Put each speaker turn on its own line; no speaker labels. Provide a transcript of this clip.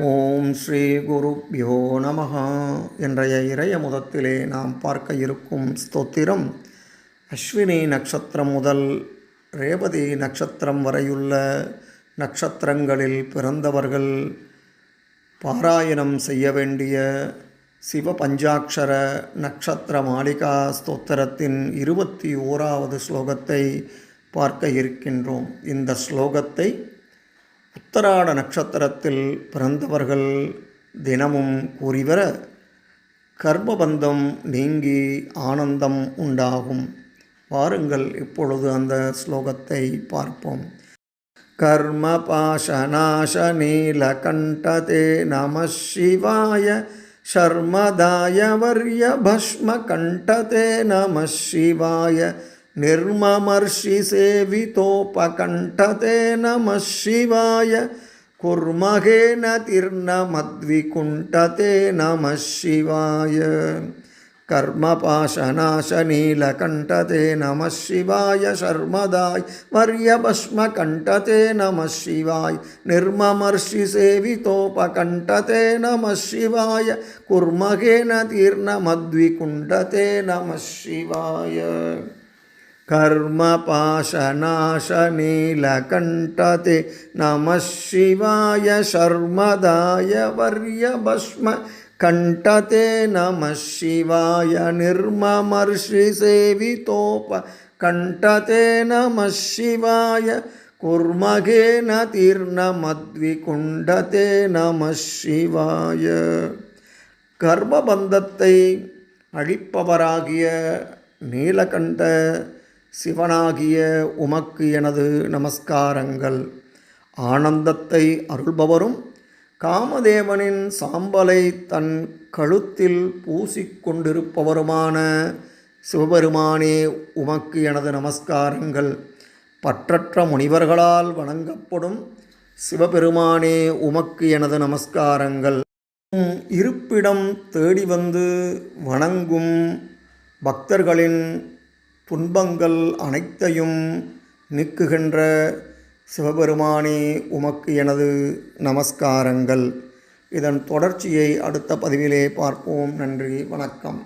ஓம் ஸ்ரீ குருப்யோ நமஹ. இன்றைய இறைய முதத்திலே நாம் பார்க்க இருக்கும் ஸ்தோத்திரம் அஸ்வினி நட்சத்திரம் முதல் ரேவதி நட்சத்திரம் வரையுள்ள நட்சத்திரங்களில் பிறந்தவர்கள் பாராயணம் செய்ய வேண்டிய சிவ பஞ்சாட்சர நட்சத்திர மாளிகா ஸ்தோத்திரத்தின் 21வது ஸ்லோகத்தை பார்க்க இருக்கின்றோம். இந்த ஸ்லோகத்தை உத்தராட நட்சத்திரத்தில் பிறந்தவர்கள் தினமும் கூறிவர கர்மபந்தம் நீங்கி ஆனந்தம் உண்டாகும். வாருங்கள் இப்பொழுது அந்த ஸ்லோகத்தை பார்ப்போம். கர்ம பாசநாச நீலகண்டதே நம சிவாய சர்மதாய வர்ய பஸ்ம கண்டதே நம சிவாய நிர்மமர்ஷி சேவிதோபகண்டதே நம சிவாய குர்மகேன தீர்ணமத்விகுண்டதே நம சிவாய கர்மபாசநாச நீலகண்டதே நம சிவாய சர்மதாய் வர்யபஸ்ம கண்டதே நம சிவாய நிர்மமர்ஷி சேவிதோபகண்டதே நம சிவாய குர்மகேன தீர்ணமத்விகுண்டதே நம சிவாய கர்மபாசநாச நீலகண்டதே நம சிவாய சர்மதாய வர்யபஸ்ம கண்டதே நம சிவாய நிர்மமர்ஷி சேவிதோப கண்டதே நம சிவாய குர்மகேன தீர்ணமத்விகுண்டதே நம சிவாய. கர்மபந்தத்தை அழிப்பவராகிய நீலகண்ட சிவனாகிய உமக்கு எனது நமஸ்காரங்கள். ஆனந்தத்தை அருள்பவரும் காமதேவனின் சாம்பலை தன் கழுத்தில் பூசிக்கொண்டிருப்பவருமான சிவபெருமானே உமக்கு எனது நமஸ்காரங்கள். பற்றற்ற முனிவர்களால் வணங்கப்படும் சிவபெருமானே உமக்கு எனது நமஸ்காரங்கள். இருப்பிடம் தேடி வந்து வணங்கும் பக்தர்களின் துன்பங்கள் அனைத்தையும் நீக்குகின்ற சிவபெருமானே உமக்கு எனது நமஸ்காரங்கள். இதன் தொடர்ச்சியை அடுத்த பதிவிலே பார்ப்போம். நன்றி, வணக்கம்.